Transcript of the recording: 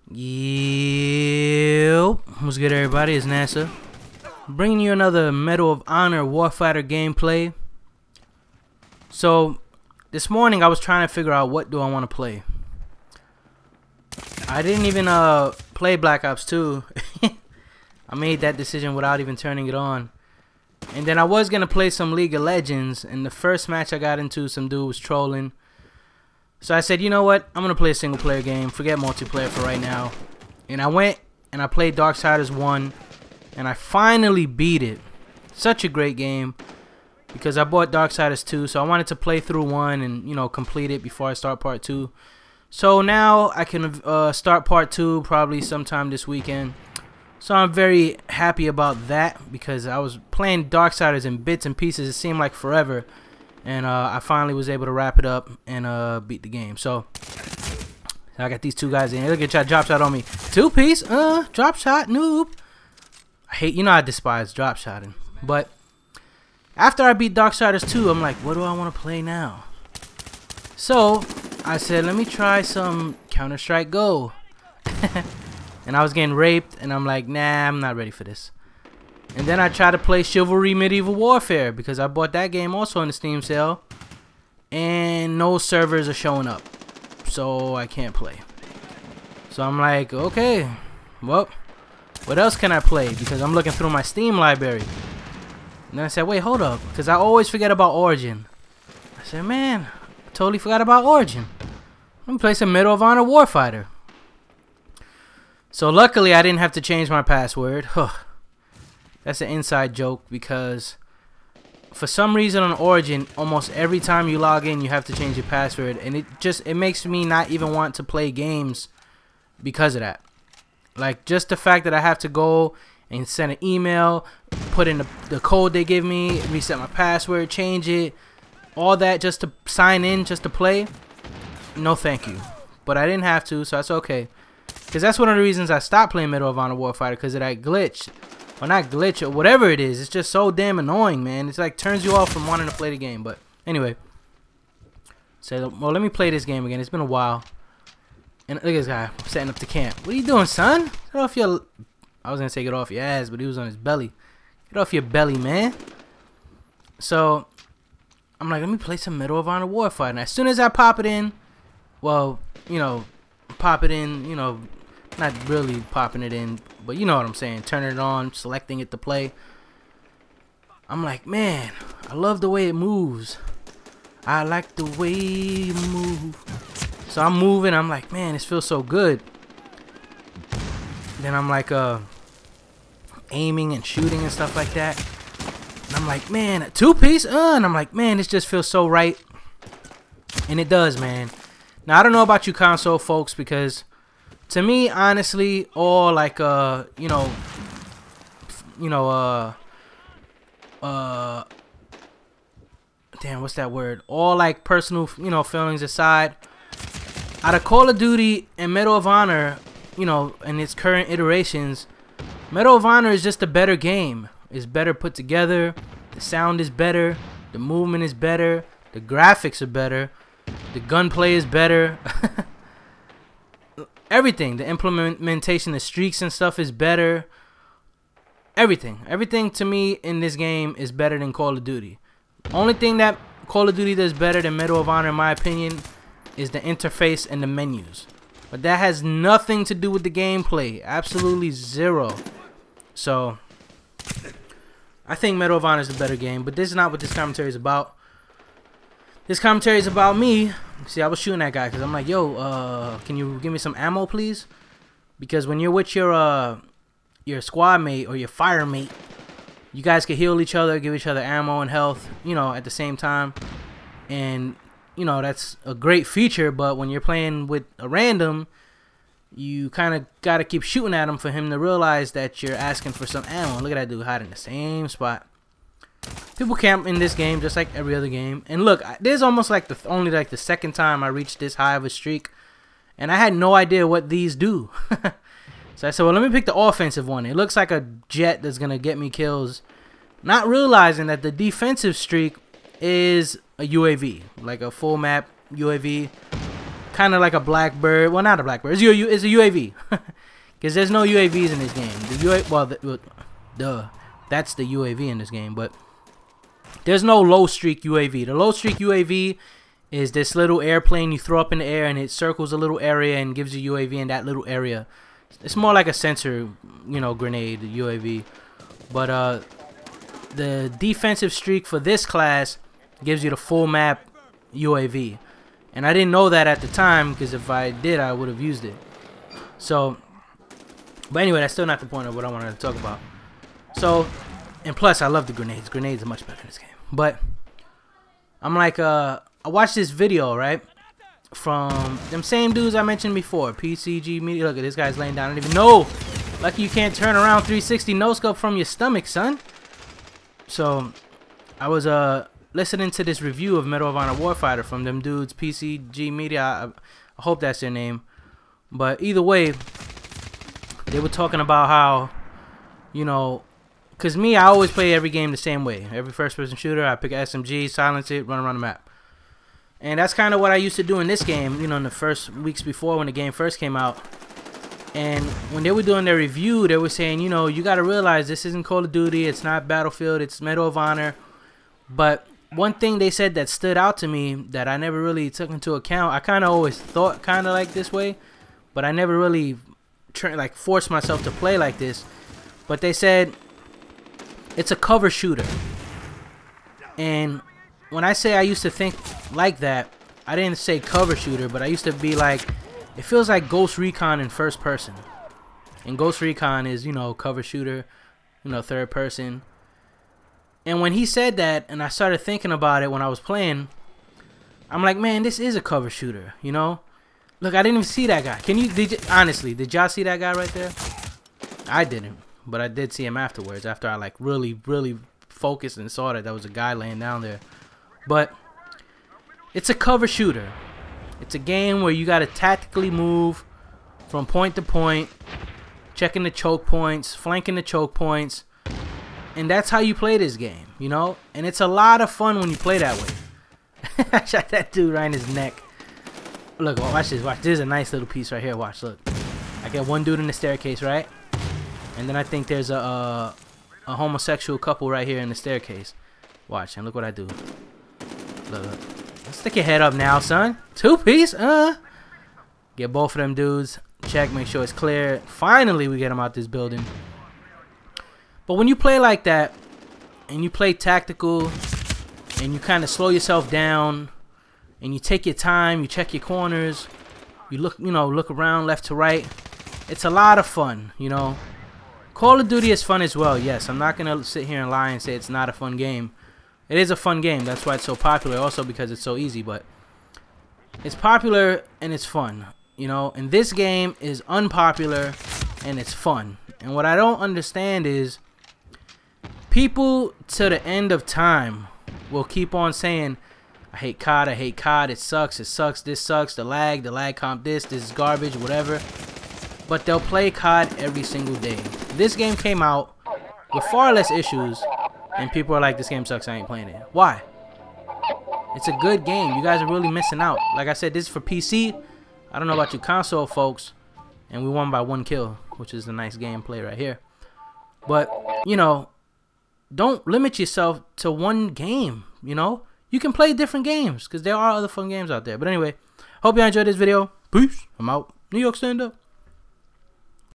Yo, what's good, everybody? It's NASA bringing you another Medal of Honor Warfighter gameplay. So this morning I was trying to figure out what do I want to play. I didn't even play Black Ops 2. I made that decision without even turning it on. And then I was gonna play some League of Legends, and the first match I got into, some dude was trolling. So I said, you know what? I'm going to play a single player game. Forget multiplayer for right now. And I went and I played Darksiders 1. And I finally beat it. Such a great game. Because I bought Darksiders 2. So I wanted to play through 1 and, you know, complete it before I start part 2. So now I can start part 2 probably sometime this weekend. So I'm very happy about that. Because I was playing Darksiders in bits and pieces. It seemed like forever. And I finally was able to wrap it up and beat the game. So I got these two guys in here. Look at y'all drop shot on me. Two piece, drop shot, noob. I hate, you know, I despise drop shotting. But after I beat Darksiders 2, I'm like, what do I want to play now? So I said, let me try some Counter-Strike Go. And I was getting raped, and I'm like, nah, I'm not ready for this. And then I tried to play Chivalry Medieval Warfare because I bought that game also in the Steam sale. And no servers are showing up. So I can't play. So I'm like, okay, well, what else can I play? Because I'm looking through my Steam library. And then I said, wait, hold up. Because I always forget about Origin. I said, man, I totally forgot about Origin. Let me play some Medal of Honor Warfighter. So luckily I didn't have to change my password. Huh. That's an inside joke because for some reason on Origin, almost every time you log in, you have to change your password, and it makes me not even want to play games because of that. Like, just the fact that I have to go and send an email, put in the code they give me, reset my password, change it, all that just to sign in, just to play. No, thank you. But I didn't have to, so that's okay. Because that's one of the reasons I stopped playing Medal of Honor Warfighter, because of that glitch. Or not glitch, or whatever it is. It's just so damn annoying, man. It's like turns you off from wanting to play the game. But anyway. So, well, let me play this game again. It's been a while. And look at this guy setting up the camp. What are you doing, son? Get off your... I was going to say get off your ass, but he was on his belly. Get off your belly, man. So, I'm like, let me play some Medal of Honor Warfighter. And as soon as I pop it in, well, you know, pop it in, you know, not really popping it in, but you know what I'm saying, turning it on, selecting it to play. I'm like, man, I love the way it moves. I like the way you move. So I'm moving, I'm like, man, this feels so good. Then I'm like aiming and shooting and stuff like that. And I'm like, man, a two-piece, and I'm like, man, this just feels so right. And it does, man. Now I don't know about you console folks, because to me, honestly, all like damn, what's that word? All like personal, you know, feelings aside, out of Call of Duty and Medal of Honor, you know, in its current iterations, Medal of Honor is just a better game. It's better put together. The sound is better. The movement is better. The graphics are better. The gunplay is better. Everything, the implementation, the streaks and stuff is better. Everything to me in this game is better than Call of Duty. Only thing that Call of Duty does better than Medal of Honor, in my opinion, is the interface and the menus. But that has nothing to do with the gameplay. Absolutely zero. So, I think Medal of Honor is the better game. But this is not what this commentary is about. This commentary is about me. See, I was shooting that guy because I'm like, yo, can you give me some ammo, please? Because when you're with your squad mate or your fire mate, you guys can heal each other, give each other ammo and health, you know, at the same time. And, you know, that's a great feature. But when you're playing with a random, you kind of got to keep shooting at him for him to realize that you're asking for some ammo. Look at that dude hiding in the same spot. People camp in this game just like every other game. And look, this is almost like only the second time I reached this high of a streak. And I had no idea what these do. So I said, well, let me pick the offensive one. It looks like a jet that's going to get me kills. Not realizing that the defensive streak is a UAV. Like a full map UAV. kind of like a Blackbird. Well, not a Blackbird. It's a UAV. Because there's no UAVs in this game. That's the UAV in this game, but there's no low streak UAV. The low streak UAV is this little airplane you throw up in the air and it circles a little area and gives you UAV in that little area. It's more like a sensor, you know, grenade UAV. But the defensive streak for this class gives you the full map UAV. And I didn't know that at the time, because if I did, I would have used it. So, but anyway, that's still not the point of what I wanted to talk about. So, and plus, I love the grenades. Grenades are much better in this game. But I'm like, I watched this video, right, from them same dudes I mentioned before, PCG Media. Look at this guy's laying down. I don't even know. Lucky you can't turn around 360 no scope from your stomach, son. So, I was listening to this review of Medal of Honor Warfighter from them dudes, PCG Media. I hope that's their name. But either way, they were talking about how, you know, because me, I always play every game the same way. Every first-person shooter, I pick an SMG, silence it, run around the map. And that's kind of what I used to do in this game, you know, in the first weeks before when the game first came out. And when they were doing their review, they were saying, you know, you got to realize this isn't Call of Duty, it's not Battlefield, it's Medal of Honor. But one thing they said that stood out to me that I never really took into account, I kind of always thought kind of like this way, but I never really forced myself to play like this. But they said it's a cover shooter. And when I say I used to think like that, I didn't say cover shooter, but I used to be like, it feels like Ghost Recon in first person. And Ghost Recon is, you know, cover shooter, you know, third person. And when he said that, and I started thinking about it when I was playing, I'm like, man, this is a cover shooter, you know? Look, I didn't even see that guy. Honestly, did y'all see that guy right there? I didn't, but I did see him afterwards, after I like really focused and saw that there was a guy laying down there. But it's a cover shooter. It's a game where you got to tactically move from point to point, checking the choke points, flanking the choke points, and that's how you play this game, you know? And it's a lot of fun when you play that way. I shot that dude right in his neck. Look, watch this. Watch. This is a nice little piece right here. Watch. Look. I got one dude in the staircase, right? And then I think there's a homosexual couple right here in the staircase. Watch. And look what I do. Look. Stick your head up now, son. Two piece. Get both of them dudes. Check. Make sure it's clear. Finally, we get them out this building. But when you play like that, and you play tactical, and you kind of slow yourself down, and you take your time, you check your corners, you look, you know, look around left to right, it's a lot of fun, you know. Call of Duty is fun as well, yes. I'm not gonna sit here and lie and say it's not a fun game. It is a fun game. That's why it's so popular, also because it's so easy. But it's popular and it's fun, you know. And this game is unpopular and it's fun. And what I don't understand is people to the end of time will keep on saying, I hate COD, I hate COD, it sucks, this sucks, the lag comp this is garbage, whatever. But they'll play COD every single day. This game came out with far less issues, and people are like, this game sucks, I ain't playing it. Why? It's a good game. You guys are really missing out. Like I said, this is for PC. I don't know about you console folks. And we won by 1 kill, which is a nice gameplay right here. But, you know, don't limit yourself to one game, you know. You can play different games, because there are other fun games out there. But anyway, hope you enjoyed this video. Peace. I'm out. New York, stand up.